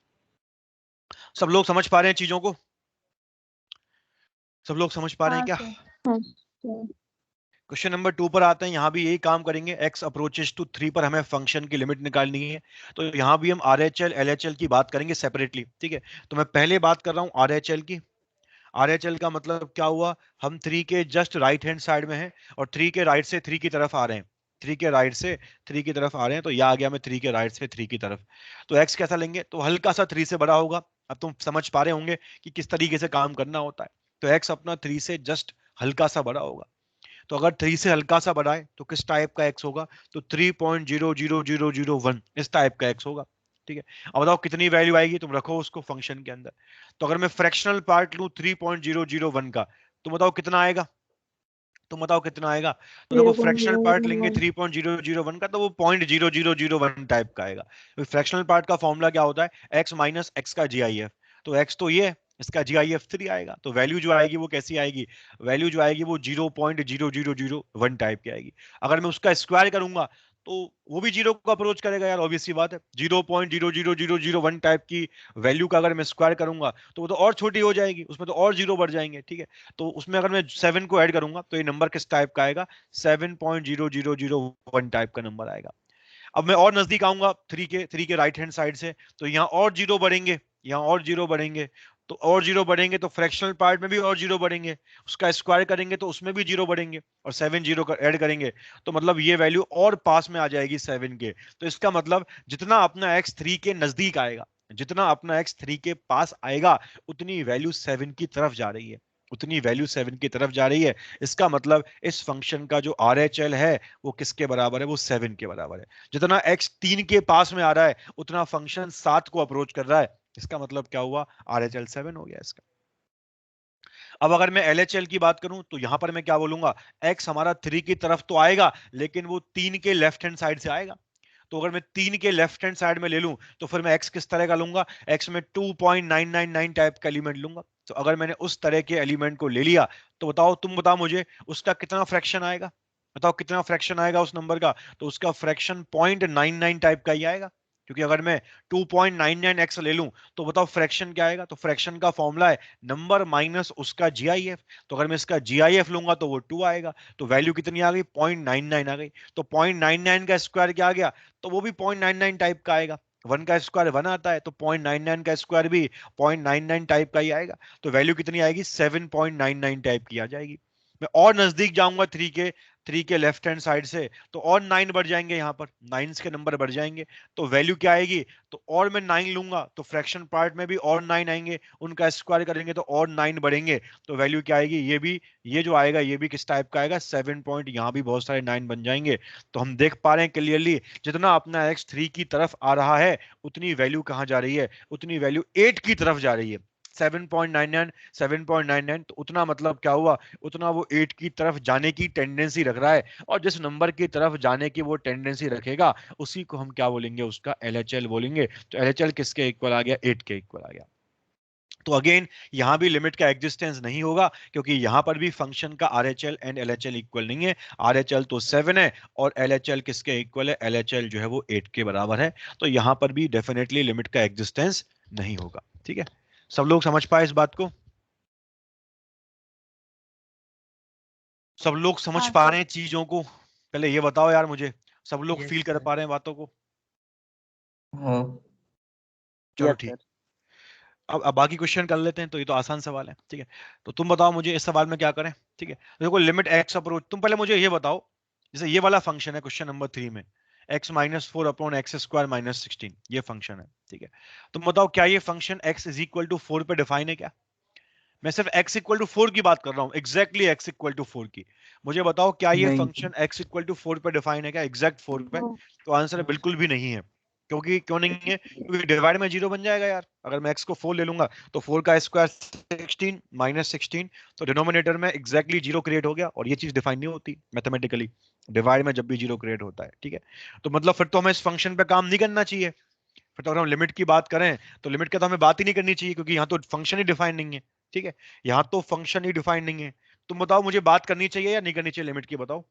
A: सब लोग समझ पा रहे हैं चीजों को? सब लोग समझ पा रहे हैं
B: हाँ
A: क्या?
B: सर। हाँ सर।
A: क्वेश्चन नंबर 2 पर आते हैं। यहाँ भी यही काम करेंगे, x अप्रोचेस टू 3 पर हमें फंक्शन की लिमिट निकालनी है। तो यहाँ भी हम RHL LHL की बात करेंगे सेपरेटली, ठीक है। तो मैं पहले बात कर रहा हूँ RHL की। RHL का मतलब क्या हुआ, हम 3 के जस्ट राइट हैंड साइड में हैं और 3 के राइट से 3 की तरफ आ रहे हैं। 3 के राइट से 3 की तरफ आ रहे हैं, तो यह आ गया मैं 3 के राइट से 3 की तरफ। तो x कैसा लेंगे, तो हल्का सा 3 से बड़ा होगा। अब तुम समझ पा रहे होंगे कि किस तरीके से काम करना होता है। तो x अपना 3 से जस्ट हल्का सा बड़ा होगा। तो अगर 3 से हल्का सा बड़ा है तो किस टाइप का x होगा, तो 3.00001 इस टाइप का x होगा, ठीक है। अब बताओ कितनी वैल्यू आएगी, तुम रखो उसको फंक्शन के अंदर। तो अगर मैं फ्रैक्शनल पार्ट लूं 3.001 का, तो बताओ कितना आएगा, तो बताओ कितना आएगा। तो देखो
B: zero point
A: fractional
B: zero
A: part
B: one
A: लेंगे
B: वन
A: 3.001 का, तो वो 0.0001 टाइप का आएगा। फ्रैक्शनल पार्ट का फॉर्मूला क्या होता है, x माइनस एक्स का GIF। तो x तो ये है, इसका GIF 3 आएगा। तो वैल्यू जो आएगी वो कैसी आएगी, वैल्यू जो आएगी वो 0.0001 टाइप की आएगी। अगर मैं उसका स्क्वायर करूंगा तो वो भी जीरो को अप्रोच करेगा यार, ऑब्वियस सी बात है। 0.00001 टाइप की वैल्यू का अगर मैं स्क्वायर करूंगा तो वो तो और छोटी हो जाएगी, उसमें तो और जीरो बढ़ जाएंगे, ठीक है। तो उसमें अगर मैं 7 को ऐड करूंगा तो ये नंबर किस टाइप का आएगा, 7.0001 टाइप का नंबर आएगा। अब मैं और नजदीक आऊंगा 3 के राइट हैंड साइड से, तो यहाँ और जीरो बढ़ेंगे, यहाँ और जीरो बढ़ेंगे। तो और जीरो बढ़ेंगे तो फ्रैक्शनल पार्ट में भी और जीरो बढ़ेंगे, उसका स्क्वायर करेंगे तो उसमें भी जीरो बढ़ेंगे, और 7 जीरो का ऐड करेंगे तो मतलब ये वैल्यू और पास में आ जाएगी 7 के। तो इसका मतलब जितना अपना x 3 के नजदीक आएगा, जितना अपना x 3 के पास आएगा, उतनी वैल्यू 7 की तरफ जा रही है, उतनी वैल्यू 7 की तरफ जा रही है। इसका मतलब इस फंक्शन का जो RHL है वो किसके बराबर है, वो 7 के बराबर है। जितना x 3 के पास में आ रहा है उतना फंक्शन 7 को अप्रोच कर रहा है। इसका मतलब क्या हुआ, RHL 7 हो गया इसका। अब अगर मैं LHL की बात करूं तो यहां पर मैं क्या बोलूंगा, x हमारा 3 की तरफ तो आएगा लेकिन वो 3 के लेफ्ट हैंड साइड से आएगा। तो अगर मैं 3 के लेफ्ट हैंड साइड में ले लूं तो फिर मैं x किस तरह का लूंगा, x में 2.999 टाइप का एलिमेंट लूंगा। तो अगर मैंने उस तरह के एलिमेंट को ले लिया तो बताओ, तुम बताओ मुझे उसका कितना फ्रैक्शन आएगा, बताओ कितना फ्रैक्शन आएगा उस नंबर का। तो उसका फ्रैक्शन 0.99 टाइप का ही आएगा, क्योंकि अगर मैं 2.99x ले लूं तो बताओ फ्रैक्शन क्या आएगा। तो फ्रैक्शन का फॉर्मूला है नंबर माइनस उसका GIF। तो अगर मैं इसका GIF लूंगा तो वो 2 आएगा। तो वैल्यू कितनी आ गई, 0.99 आ गई। तो 0.99 का स्क्वायर क्या आ गया, तो वो भी 0.99 टाइप का आएगा। 1 का स्क्वायर 1 आता है, तो 0.99 का स्क्वायर भी 0.99 टाइप का ही आएगा। तो वैल्यू कितनी आएगी, 7.99 टाइप की आ जाएगी। मैं और नजदीक जाऊंगा 3 के लेफ्ट हैंड साइड से, तो और 9 बढ़ जाएंगे, यहाँ पर 9 के नंबर बढ़ जाएंगे। तो वैल्यू क्या आएगी, तो और मैं 9 लूंगा तो फ्रैक्शन पार्ट में भी और 9 आएंगे, उनका स्क्वायर करेंगे तो और 9 बढ़ेंगे। तो वैल्यू क्या आएगी, ये भी, ये जो आएगा ये भी किस टाइप का आएगा, 7 पॉइंट, यहाँ भी बहुत सारे 9 बन जाएंगे। तो हम देख पा रहे हैं क्लियरली, जितना अपना x 3 की तरफ आ रहा है उतनी वैल्यू कहाँ जा रही है, उतनी वैल्यू 8 की तरफ जा रही है। 7.99, 7.99, तो उतना मतलब क्या हुआ, उतना वो 8 की तरफ जाने की टेंडेंसी रख रहा है। और जिस नंबर की तरफ जाने की वो टेंडेंसी रखेगा उसी को हम क्या बोलेंगे, उसका LHL बोलेंगे। तो LHL किसके इक्वल आ गया, 8 के इक्वल आ गया। तो अगेन यहां भी लिमिट का एग्जिस्टेंस नहीं होगा, क्योंकि यहां पर भी फंक्शन का RHL एंड LHL इक्वल नहीं है। RHL तो 7 है और LHL किसके इक्वल है, LHL जो है वो 8 के बराबर है। तो यहां पर भी डेफिनेटली लिमिट का एग्जिस्टेंस नहीं होगा, ठीक है। सब लोग समझ पाए इस बात को, सब लोग समझ
C: हाँ
A: पा
C: सर।
A: रहे हैं चीजों को, पहले ये बताओ यार मुझे, सब लोग
D: यस
A: फील कर
D: सर।
A: पा रहे हैं बातों को।
D: हाँ।
A: चलो
E: यस
A: ठीक।
E: सर।
A: अब बाकी क्वेश्चन कर लेते हैं, तो ये तो आसान सवाल है, ठीक है। तो तुम बताओ मुझे इस सवाल में क्या करें, ठीक है। तो देखो लिमिट एक्स अप्रोच, तुम पहले मुझे ये बताओ, जैसे ये वाला फंक्शन है क्वेश्चन नंबर 3 में, x माइनस 4/x² - 16, ये फंक्शन है, ठीक है। तुम बताओ क्या ये function x is equal to 4 पे डिफाइन है क्या, मैं सिर्फ x इक्वल टू 4 की बात कर रहा हूँ, एग्जैक्टली x इक्वल टू 4 की। मुझे बताओ क्या ये
D: नहीं।
A: फंक्शन x इक्वल टू 4 पे डिफाइन है क्या, एग्जैक्ट 4 पे।
B: नो।
A: तो आंसर है बिल्कुल भी नहीं है। क्योंकि क्यों नहीं है, क्योंकि डिवाइड में जीरो बन जाएगा यार। अगर मैं x को 4 ले लूंगा तो 4 का स्क्वायर 16 माइनस 16, तो डिनोमिनेटर में एग्जैक्टली जीरो क्रिएट हो गया, और ये चीज डिफाइन नहीं होती मैथमेटिकली, डिवाइड में जब भी जीरो क्रिएट होता है, ठीक है। तो मतलब फिर तो हमें इस फंक्शन पे काम नहीं करना चाहिए। फिर तो अगर हम लिमिट की बात करें तो लिमिट का तो हमें बात ही नहीं करनी चाहिए, क्योंकि यहाँ तो फंक्शन ही डिफाइन नहीं है, ठीक है। यहाँ तो फंक्शन ही डिफाइन नहीं है। तुम बताओ मुझे बात करनी चाहिए या नहीं करनी चाहिए लिमिट की, बताओ,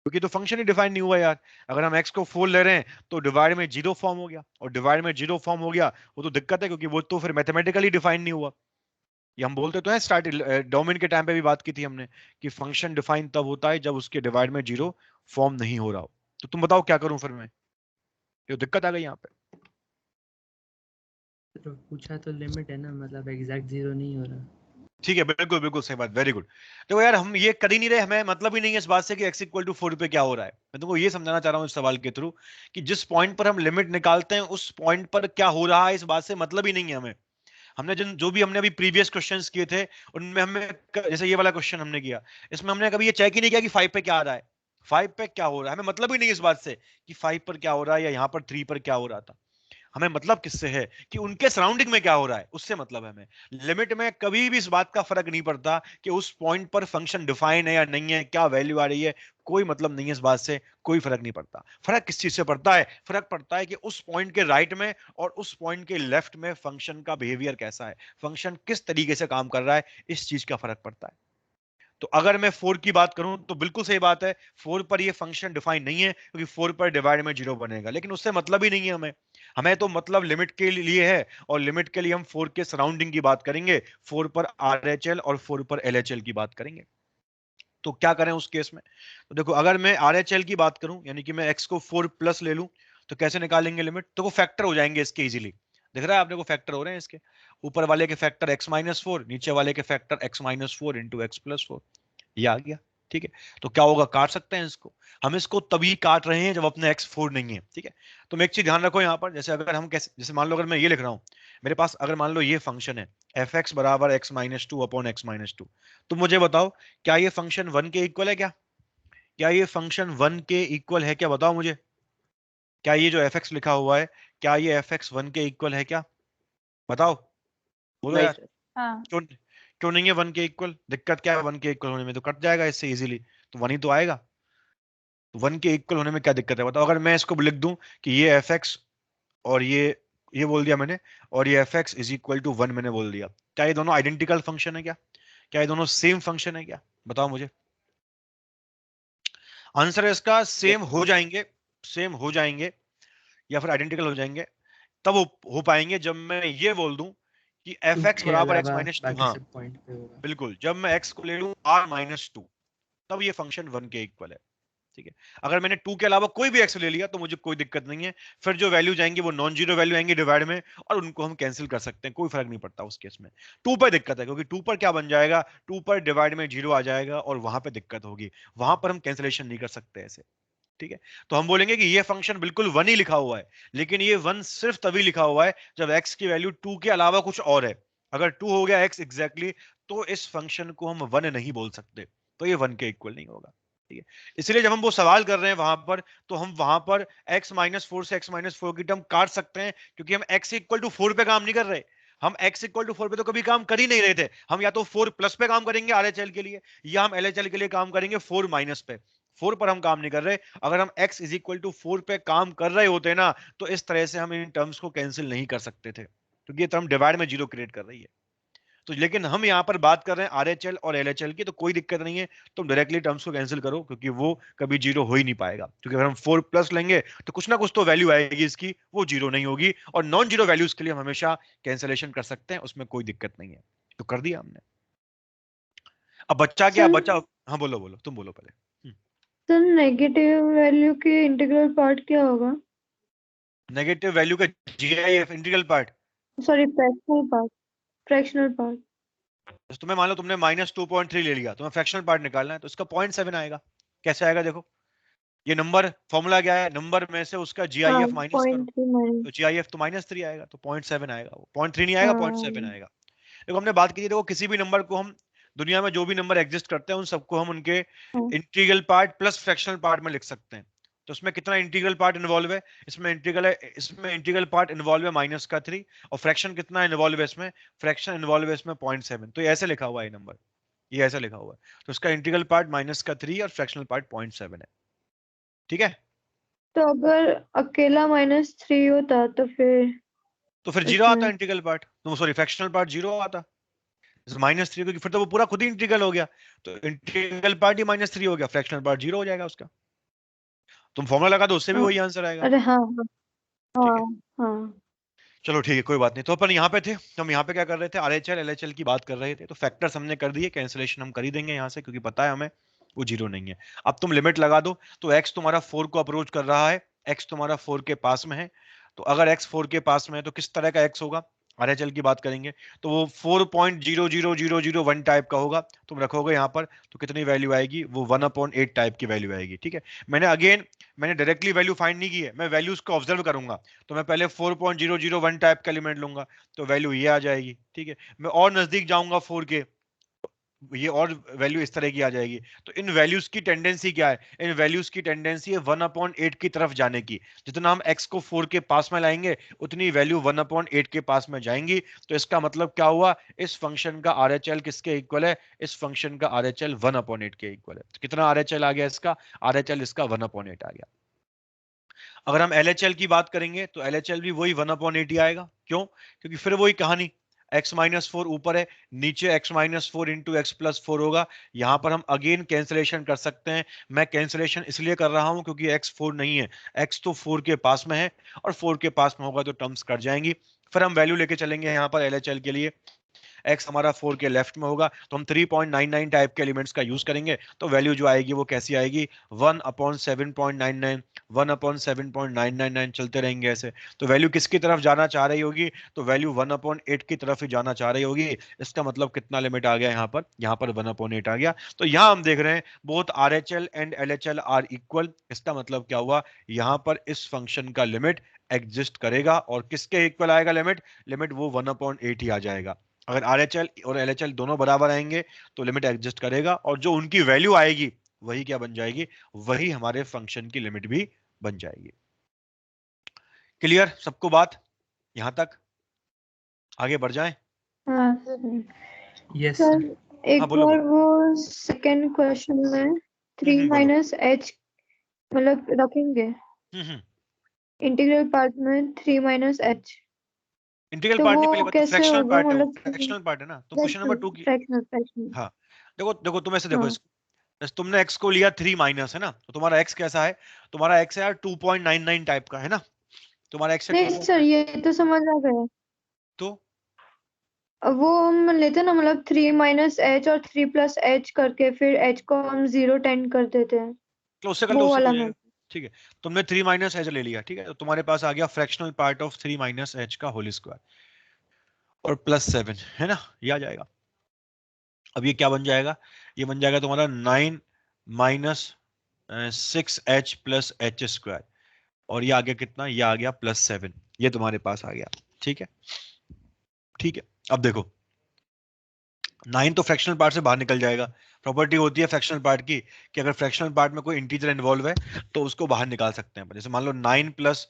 A: क्योंकि तो फंक्शन ही डिफाइन नहीं हुआ यार। अगर हम x को 4 ले रहे हैं तो डिवाइड में जीरो फॉर्म हो गया, और डिवाइड में जीरो फॉर्म हो गया वो तो दिक्कत है, क्योंकि वो तो फिर मैथमेटिकली डिफाइन नहीं हुआ। ये हम बोलते तो हैं स्टार्ट डोमेन के टाइम पे भी बात की थी हमने कि फंक्शन डिफाइन तब होता है जब उसके डिवाइड में जीरो फॉर्म नहीं हो रहा हो। तो तुम बताओ क्या करूं फिर मैं, ये दिक्कत आ गई यहाँ पे।
C: तो पूछा तो लिमिट है ना, मतलब एग्जैक्ट जीरो नहीं हो रहा।
A: ठीक है, बिल्कुल बिल्कुल सही बात, वेरी गुड। देखो यार हम ये कर ही नहीं रहे, हमें मतलब ही नहीं है इस बात से कि x इक्वल टू 4 पे क्या हो रहा है। मैं तुमको ये समझाना चाह रहा हूँ इस सवाल के थ्रू कि जिस पॉइंट पर हम लिमिट निकालते हैं उस पॉइंट पर क्या हो रहा है इस बात से मतलब ही नहीं है हमें। हमने जिन जो भी हमने अभी प्रीवियस क्वेश्चंस किए थे उनमें हमें जैसे ये वाला क्वेश्चन हमने किया, इसमें हमने कभी ये चेक ही नहीं किया कि 5 पे क्या आ रहा है, 5 पे क्या हो रहा है। हमें मतलब ही नहीं इस बात से कि 5 पर क्या हो रहा है या यहाँ पर 3 पर क्या हो रहा था। हमें मतलब किससे है कि उनके सराउंडिंग में क्या हो रहा है, उससे मतलब है हमें। लिमिट में कभी भी इस बात का फर्क नहीं पड़ता कि उस पॉइंट पर फंक्शन डिफाइन है या नहीं है, क्या वैल्यू आ रही है, कोई मतलब नहीं है इस बात से, कोई फर्क नहीं पड़ता। फर्क किस चीज से पड़ता है, फर्क पड़ता है कि उस पॉइंट के राइट में और उस पॉइंट के लेफ्ट में फंक्शन का बिहेवियर कैसा है, फंक्शन किस तरीके से काम कर रहा है, इस चीज का फर्क पड़ता है। तो अगर मैं 4 की बात करूं तो बिल्कुल सही बात है, 4 पर ये फंक्शन डिफाइन नहीं है क्योंकि 4 पर डिवाइड में जीरो बनेगा, लेकिन उससे मतलब ही नहीं है हमें। हमें तो मतलब लिमिट के लिए है, और लिमिट के लिए हम 4 के सराउंडिंग की बात करेंगे, 4 पर RHL और 4 पर LHL की बात करेंगे। तो क्या करें उस केस में, तो देखो अगर मैं RHL की बात करूं यानी कि मैं x को 4 प्लस ले लूं, तो कैसे निकालेंगे लिमिट, तो वो फैक्टर हो जाएंगे इसके इजीली। दिख रहा है आपने को फैक्टर हो रहे हैं इसके, ऊपर वाले के फैक्टर x-4, नीचे वाले के फैक्टर x-4 इंटू x+4, ये आ गया। ठीक है, तो क्या होगा, काट सकते हैं इसको। हम इसको तभी काट रहे हैं जब अपने x4 नहीं है। ठीक है, तो मैं एक चीज ध्यान रखो यहाँ पर, जैसे अगर हम कैसे, जैसे मान लो अगर मैं ये लिख रहा हूँ, मेरे पास अगर मान लो ये फंक्शन है f(x) बराबर x-2 अपॉन x-2, तो मुझे बताओ क्या ये फंक्शन 1 के इक्वल है क्या ये फंक्शन 1 के इक्वल है क्या, बताओ मुझे। क्या ये जो f(x) लिखा हुआ है, क्या ये f(x) 1 के इक्वल है क्या, बताओ, बोलो
D: नहीं
A: यार।
D: सर।
B: हाँ।
A: क्यों, क्यों नहीं है 1 के इक्वल, दिक्कत क्या है 1 के इक्वल होने में, तो कट जाएगा इससे इजीली, तो 1 ही तो आएगा। 1 के इक्वल होने में क्या दिक्कत है बताओ, अगर मैं इसको लिख दूं कि ये f(x) और ये बोल दिया मैंने, और ये f(x) इज इक्वल टू 1 मैंने बोल दिया, क्या ये दोनों आइडेंटिकल फंक्शन है क्या ये दोनों सेम फंक्शन है क्या, बताओ मुझे। आंसर है इसका
D: यस
A: सेम हो जाएंगे, सेम हो जाएंगे या फिर आइडेंटिकल हो जाएंगे, तब हो पाएंगे जब मैं ये बोल दूं कि
C: टू
A: f(x)
C: के
A: बराबर
C: अलावा
A: x-2।
C: बाकी
A: हाँ
C: सब पॉइंट पे होगा।
A: बिल्कुल, जब मैं x को ले लूं r-2, तब ये फंक्शन 1 के इक्वल है। ठीक है, अगर मैंने 2 के अलावा कोई भी x ले लिया तो मुझे कोई दिक्कत नहीं है, फिर जो वैल्यू जाएंगे वो नॉन जीरो वैल्यू आएंगे डिवाइड में, और उनको हम कैंसिल कर सकते हैं, कोई फर्क नहीं पड़ता उस केस में। 2 पर दिक्कत है क्योंकि 2 पर क्या बन जाएगा, 2 पर डिवाइड में जीरो आ जाएगा और वहां पे दिक्कत होगी, वहां पर हम कैंसिलेशन नहीं कर सकते ऐसे। ठीक है, तो हम बोलेंगे कि ये फंक्शन बिल्कुल 1 ही लिखा हुआ है, लेकिन ये 1 सिर्फ तभी लिखा हुआ है जब x की वैल्यू 2 के अलावा कुछ और है। अगर 2 हो गया x एग्जैक्टली तो इस फंक्शन को हम 1 नहीं बोल सकते, तो ये 1 के इक्वल नहीं होगा। ठीक है, इसलिए जब हम वो सवाल कर रहे हैं वहां पर, तो हम वहां पर x-4 से x-4 की टर्म काट सकते हैं क्योंकि हम x इक्वल टू 4 पे काम नहीं कर रहे। हम x इक्वल टू 4 पे तो कभी काम कर ही नहीं रहे थे, हम या तो 4 प्लस पे काम करेंगे RHL के लिए, या हम LHL के लिए काम करेंगे 4 माइनस पे। 4 पर हम काम नहीं कर रहे। अगर हम x इज इक्वल टू 4 पे काम कर रहे होते ना, तो इस तरह से हम इन टर्म्स को कैंसिल नहीं कर सकते थे, क्योंकि ये टर्म डिवाइड में जीरो क्रिएट कर रही है। तो लेकिन हम यहाँ पर बात कर रहे हैं RHL और LHL की, तो कोई दिक्कत नहीं है, तुम डायरेक्टली टर्म्स को कैंसिल करो क्योंकि वो कभी जीरो हो ही नहीं पाएगा, क्योंकि अगर हम 4 प्लस लेंगे तो कुछ ना कुछ तो वैल्यू आएगी इसकी, वो जीरो नहीं होगी, और नॉन जीरो वैल्यूज के लिए हम हमेशा कैंसिलेशन कर सकते हैं, उसमें कोई दिक्कत नहीं है। तो कर दिया हमने। अब बच्चा क्या
B: सर
A: बच्चा, हाँ बोलो बोलो, तुम बोलो पहले।
B: सर नेगेटिव वैल्यू के इंटीग्रल पार्ट क्या होगा?
A: नेगेटिव वैल्यू का GIF integral part,
B: sorry, fractional part. Fractional part.
A: तुम्हें मान लो तुमने -2.3 ले लिया, तुम्हें फ्रैक्शनल पार्ट निकालना है, तो इसका 0.7 आएगा। कैसे आएगा देखो, ये नंबर फॉर्मूला क्या है, नंबर में से उसका
B: हाँ,
A: GIF माइनस करो,
B: 0.3 माइनस।
A: तो GIF तो -3 आएगा, तो 0.7 आएगा, वो 0.3 नहीं आएगा, 0.7
B: हाँ।
A: आएगा। देखो हमने बात की थी, देखो किसी भी नंबर को हम, दुनिया में जो भी नंबर एग्जिस्ट करते हैं उन सबको हम उनके
B: हाँ।
A: Integral part plus fractional part में लिख सकते हैं। तो इसमें कितना इंटीग्रल पार्ट इन्वॉल्व है, इसमें इंटीग्रल पार्ट इन्वॉल्व है -3, और फ्रैक्शन कितना इन्वॉल्व है इसमें, फ्रैक्शन इन्वॉल्व है इसमें 0.7, तो ये ऐसे लिखा हुआ है नंबर, ये ऐसा लिखा हुआ है, तो इसका इंटीग्रल पार्ट -3 और फ्रैक्शनल पार्ट 0.7 है। ठीक है,
B: तो अगर अकेला -3 होता तो
A: तो फिर जीरो आता
B: इसमें
A: इंटीग्रल पार्ट, तो सॉरी फ्रैक्शनल पार्ट जीरो आता -3, क्योंकि फिर तो वो पूरा खुद ही इंटीग्रल हो गया, तो इंटीग्रल पार्ट ही -3 हो गया, फ्रैक्शनल पार्ट जीरो हो जाएगा उसका। तुम फॉर्मूला लगा दो उससे भी
B: हाँ,
A: वही आंसर आएगा।
B: अरे हाँ हाँ
A: ठीक है,
B: हाँ हाँ।
A: चलो ठीक है, कोई बात नहीं। तो अपन यहाँ पे थे, हम यहाँ पे क्या कर रहे थे, आरएचएल एलएचएल की बात कर रहे थे। तो फैक्टर्स हमने कर दिए, कैंसिलेशन हम कर ही देंगे यहाँ से, क्योंकि पता है हमें वो जीरो नहीं है। अब तुम लिमिट लगा दो, तो एक्स तुम्हारा 4 को अप्रोच कर रहा है, एक्स तुम्हारा 4 के पास में है। तो अगर एक्स 4 के पास में है तो किस तरह का एक्स होगा, आरएचएल की बात करेंगे तो वो 4.00001 टाइप का होगा। तुम रखोगे यहाँ पर तो कितनी वैल्यू आएगी, वो 1/8 टाइप की वैल्यू आएगी। ठीक है, मैंने डायरेक्टली वैल्यू फाइंड नहीं की है, मैं वैल्यूज को ऑब्जर्व करूंगा। तो मैं पहले 4.001 टाइप का एलिमेंट लूंगा, तो वैल्यू ये आ जाएगी। ठीक है, मैं और नजदीक जाऊंगा 4 के, ये और वैल्यू इस तरह की आ जाएगी। तो इन वैल्यूज की टेंडेंसी क्या है, इन वैल्यूज की टेंडेंसी है 1/8 की तरफ जाने की। जितना हम x को 4 के पास में लाएंगे उतनी वैल्यू 1/8 के पास में जाएंगी। तो इसका मतलब क्या हुआ, इस फंक्शन का RHL किसके इक्वल है, इस फंक्शन का RHL 1/8 के इक्वल है। तो कितना RHL आ गया इसका, RHL इसका 1/8 आ गया। अगर हम LHL की बात करेंगे तो LHL भी वही 1/8 ही आएगा। क्यों, क्योंकि फिर वही कहानी, x-4 ऊपर है, नीचे x-4 इंटू x+4 होगा। यहां पर हम अगेन कैंसिलेशन कर सकते हैं। मैं कैंसिलेशन इसलिए कर रहा हूं क्योंकि x 4 नहीं है, x तो 4 के पास में है, और 4 के पास में होगा तो टर्म्स कट जाएंगी। फिर हम वैल्यू लेके चलेंगे यहाँ पर LHL के लिए, x हमारा 4 के लेफ्ट में होगा, तो हम 3.99 टाइप के एलिमेंट्स का यूज करेंगे। तो वैल्यू जो आएगी वो कैसी आएगी, 1/7.99, 1/7.999 चलते रहेंगे ऐसे। तो वैल्यू किसकी तरफ जाना चाह रही होगी, तो वैल्यू 1/8 की तरफ ही जाना चाह रही होगी। इसका मतलब कितना लिमिट आ गया यहाँ पर 1/8 आ गया। तो यहाँ हम देख रहे हैं both RHL and LHL are equal. इसका मतलब क्या हुआ, यहाँ पर इस फंक्शन का लिमिट एग्जिस्ट करेगा, और किसके इक्वल आएगा लिमिट, लिमिट वो 1/8 ही आ जाएगा। अगर RHL और LHL दोनों बराबर आएंगे तो लिमिट एग्जिस्ट करेगा, और जो उनकी वैल्यू आएगी वही क्या बन जाएगी, वही हमारे फंक्शन की लिमिट भी बन जाएगी। क्लियर सबको बात यहां तक, आगे बढ़ जाएं।
B: हाँ सर।
C: Yes
B: sir
C: sir.
A: हाँ
B: एक
A: बोलो
B: बार
A: बोलो।
B: वो सेकंड क्वेश्चन में 3
A: बोलो।
B: माइनस एच मतलब रखेंगे,
A: हम्म
B: इंटीग्रल पार्ट में 3 माइनस एच,
A: इंटीग्रल
B: तो
A: पार्ट नहीं, पहले
B: वो
A: बात तो
B: कैसे
A: फ्रैक्शनल
B: होगा,
A: पार्ट है, वो
B: मतलब
A: फ्रैक्शनल पार्ट है ना। तो क्वेश्चन नंबर
B: फ्रैक्शनल
A: 2 की,
B: फ्रैक्शनल फ्रैक्शनल।
A: हाँ देखो देखो तुम ऐसे देखो
B: हाँ
A: इसको, जैसे तुमने x को लिया 3 माइनस है ना, तो तुम्हारा x कैसा है, तुम्हारा x है यार 2.99 टाइप का है ना, तुम्हारा x है
B: नहीं सर,
A: 2.9।
B: ये तो समझ आ गया।
A: तो
B: अब वो हम लेते हैं ना, मतलब 3 माइनस एच और 3 प्लस एच करके फिर एच को हम 0 टेंड कर देते हैं,
A: उससे कर लो,
B: वो
A: उससे हो
B: वाला
A: जाएगा।
B: में।
A: ठीक है, तुमने 3 माइनस एच ले लिया, ठीक है, तो तुम्हारे पास आ गया fractional part of 3 minus H का होल स्क्वायर और +7 है ना, ये आ जाएगा। अब ये क्या बन जाएगा, ये बन जाएगा तुम्हारा 9 minus 6h plus H square, और ये आ गया कितना, ये आ गया +7, ये तुम्हारे पास आ गया। ठीक है, ठीक है। अब देखो 9 तो फ्रैक्शनल पार्ट से बाहर निकल जाएगा। प्रॉपर्टी होती है फ्रैक्शनल पार्ट की कि अगर फ्रैक्शनल पार्ट में कोई इंटीजर इन्वॉल्व है तो उसको बाहर निकाल सकते हैं। जैसे मान लो 9 प्लस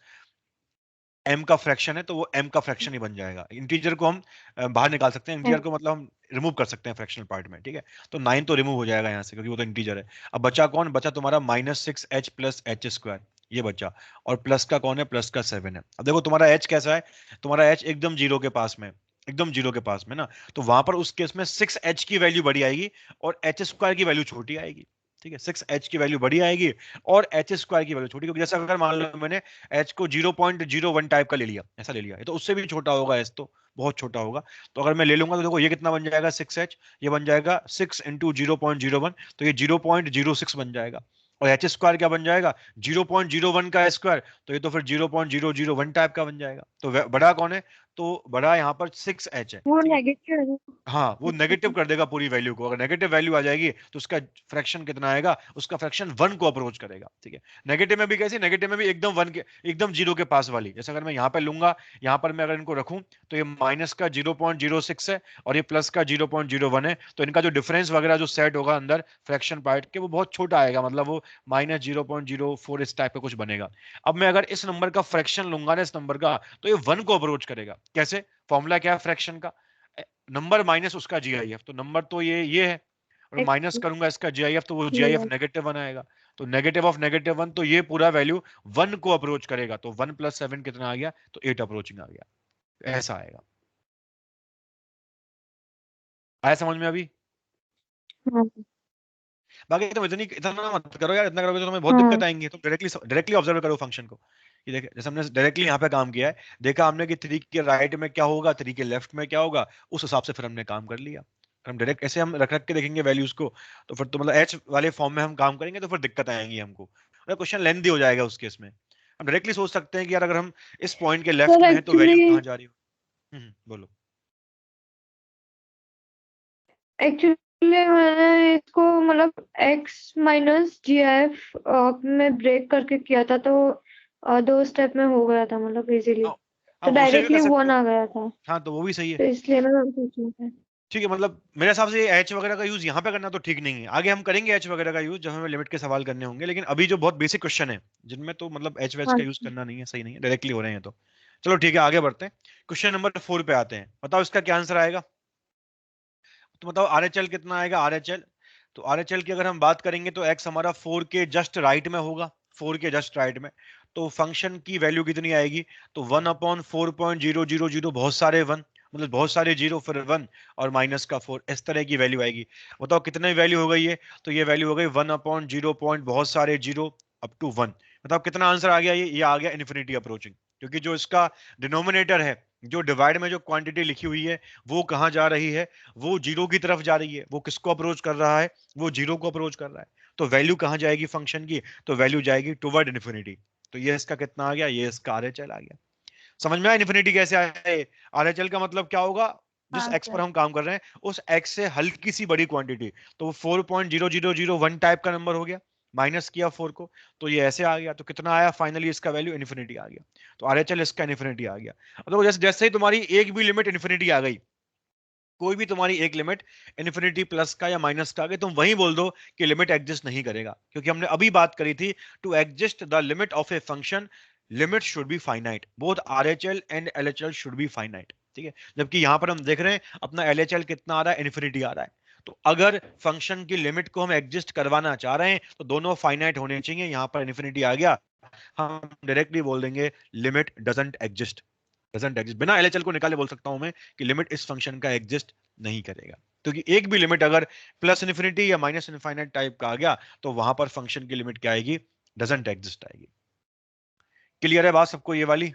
A: m का फ्रैक्शन है तो वो m का फ्रैक्शन ही बन जाएगा। इंटीजर को हम बाहर निकाल सकते हैं, इंटीजर को मतलब हम रिमूव कर सकते हैं फ्रैक्शनल पार्ट में। ठीक है, तो 9 तो रिमूव हो जाएगा यहाँ से क्योंकि वो तो इंटीजर है। अब बचा कौन, बचा तुम्हारा -6h प्लस एच स्क्वायर, ये बचा, और प्लस का कौन है, प्लस का 7 है। अब देखो तुम्हारा h कैसा है, तुम्हारा h एकदम जीरो के पास में, एकदम जीरो के पास में ना, तो वहां पर उस केस में 6h की वैल्यू बड़ी आएगी और एच स्क्वायर की वैल्यू छोटी आएगी। ठीक है, 6h की वैल्यू बड़ी आएगी और एच स्क्वायर की वैल्यू छोटी, क्योंकि जैसे अगर मान लो मैंने एच को 0.01 टाइप का ले लिया, ऐसा ले लिया, ये तो उससे भी छोटा होगा, एच तो बहुत छोटा होगा। तो अगर मैं ले लूंगा तो देखो ये कितना बन जाएगा 6h, ये बन जाएगा 6 इंटू 0.01, तो ये 0.06 बन जाएगा। और एच स्क्वायर क्या बन जाएगा, 0.01 का स्क्वायर, तो ये तो फिर 0.001 टाइप का बन जाएगा। तो बड़ा कौन है, तो बड़ा यहाँ पर 6h है।
B: वो
A: ठीक है,
B: नेगेटिव है ना?
A: हाँ वो नेगेटिव कर देगा पूरी वैल्यू को। अगर नेगेटिव वैल्यू आ जाएगी तो उसका फ्रैक्शन कितना आएगा, उसका फ्रैक्शन 1 को अप्रोच करेगा। ठीक है, नेगेटिव में भी कैसी, नेगेटिव में भी एकदम 1 के, एकदम 0 के पास वाली। जैसे अगर मैं यहाँ पे लूंगा, यहाँ पर मैं अगर इनको रखूं तो ये माइनस का 0.06 है और ये प्लस का 0.01 है, तो इनका जो डिफरेंस वगैरह जो सेट होगा अंदर फ्रैक्शन पार्ट के वो बहुत छोटा आएगा, मतलब वो -0.04 इस टाइप का कुछ बनेगा। अब मैं अगर इस नंबर का फ्रैक्शन लूंगा ना, इस नंबर का, तो ये 1 को अप्रोच करेगा। कैसे, फॉर्मूला क्या है फ्रैक्शन का, नंबर माइनस उसका जीआईएफ, तो नंबर तो ये है, और माइनस करूंगा इसका जीआईएफ तो वो जीआईएफ -1 आएगा। तो -1 तो ये पूरा वैल्यू 1 को अप्रोच करेगा, तो 1 + 7 कितना आ गया, तो 8 अप्रोचिंग आ गया, ऐसा आएगा। आया समझ में अभी।
B: हाँ
A: बाकी तुम इतना मत करो यार, इतना करोगे तो तुम्हें बहुत दिक्कत
B: हाँ
A: आएंगी। तुम डायरेक्टली ऑब्जर्व करो फंक्शन को। ये देखे, जैसे हमने डायरेक्टली यहाँ पे काम किया है, देखा हमने कि 3 के राइट में क्या होगा, 3 के लेफ्ट में क्या होगा, उस हिसाब से फिर हमने काम कर लिया। हम डायरेक्ट ऐसे हम रख रख के देखेंगे वैल्यूज को, तो फिर तो मतलब एच वाले फॉर्म में हम काम करेंगे तो फिर दिक्कत आएंगी हमको, क्वेश्चन लेंथी हो जाएगा उस केस में। हम डायरेक्टली सोच सकते हैं कि यार अगर हम इस पॉइंट के लेफ्ट
B: सर
A: में है तो वैल्यू
B: एक्चुअली
A: कहाँ जा रही हो। बोलो।
B: एक्चुअली मैंने इसको मतलब x माइनस जी एफ में ब्रेक करके किया था, तो 2 स्टेप में हो गया था मतलब इजीली,
A: हाँ
B: तो
A: वो उसे भी कर
B: डायरेक्टली
A: सकते
B: 1
A: हो।
B: आ गया था,
A: हाँ तो वो भी सही है।
B: तो इसलिए मैं पूछ रही थी।
A: ठीक है, मतलब मेरे हिसाब से एच वगैरह का यूज यहाँ पे करना तो ठीक नहीं है। आगे हम करेंगे एच वगैरह का यूज जब हमें लिमिट के सवाल करने होंगे, लेकिन अभी जो बहुत बेसिक क्वेश्चन है जिनमें तो मतलब एच वेच
B: हाँ
A: का यूज करना नहीं है, सही नहीं है, डायरेक्टली हो रहे हैं तो। चलो ठीक है, आगे बढ़ते हैं। क्वेश्चन नंबर 4 पे आते हैं। बताओ इसका क्या आंसर आएगा। तो बताओ आर एच एल कितना आएगा। आर एच एल, तो आर एच एल की अगर हम बात करेंगे तो एक्स हमारा 4 के जस्ट राइट में होगा, 4 के जस्ट राइट में। तो फंक्शन की वैल्यू कितनी आएगी, तो 1/4.000, बहुत सारे 1, मतलब बहुत सारे जीरो, फिर 1 और माइनस का 4, इस तरह की वैल्यू आएगी। बताओ कितनी वैल्यू हो गई है, तो ये वैल्यू हो गई 1/0 पॉइंट बहुत सारे जीरो अप टू 1। बताओ कितना आंसर आ गया, ये आ गया इन्फिनिटी अप्रोचिंग। क्योंकि जो इसका डिनोमिनेटर है, जो डिवाइड में जो क्वांटिटी लिखी हुई है वो कहाँ जा रही है, वो जीरो की तरफ जा रही है। वो किसको अप्रोच कर रहा है, वो जीरो को अप्रोच कर रहा है। तो वैल्यू कहाँ जाएगी फंक्शन की, तो वैल्यू जाएगी टुवर्ड इन्फिनिटी। तो ये इसका कितना आ गया, ये इसका आरएचएल आ गया। समझ में आया इन्फिनिटी कैसे आया। आरएचएल का मतलब क्या होगा, जिस
B: हाँ
A: एक्स पर
B: सर।
A: हम काम कर रहे हैं उस एक्स से हल्की सी बड़ी क्वांटिटी। तो 4.0001 टाइप का नंबर हो गया, माइनस किया 4 को, तो ये ऐसे आ गया। तो कितना आया फाइनली, इसका वैल्यू इन्फिनिटी आ गया। तो आरएचएल इसका इन्फिनिटी आ गया। तो जैसे जैसे ही तुम्हारी एक भी लिमिट इन्फिनिटी आ गई, कोई भी तुम्हारी एक लिमिट इन्फिनिटी प्लस का या माइनस का आ गई, तुम वही बोल दो कि लिमिट एग्जिस्ट नहीं करेगा। क्योंकि हमने अभी बात करी थी, to exist the limit of a function limit should be finite, both RHL and LHL should be finite. ठीक है, जबकि यहां पर हम देख रहे हैं अपना एलएचएल कितना आ रहा है, इन्फिनिटी आ रहा है। तो अगर फंक्शन की लिमिट को हम एग्जिस्ट करवाना चाह रहे हैं तो दोनों फाइनाइट होने चाहिए। यहां पर इन्फिनिटी आ गया, हम डायरेक्टली बोल देंगे limit doesn't exist. Doesn't exist, बिना एलएचएल को निकाले बोल सकता हूं मैं कि लिमिट इस फंक्शन का एग्जिस्ट नहीं करेगा। क्योंकि एक भी लिमिट अगर प्लस इन्फिनिटी या माइनस इनफाइनाइट टाइप का आ गया तो वहां पर फंक्शन की लिमिट क्या आएगी, डजंट एग्जिस्ट आएगी। क्लियर है बात सबको ये वाली।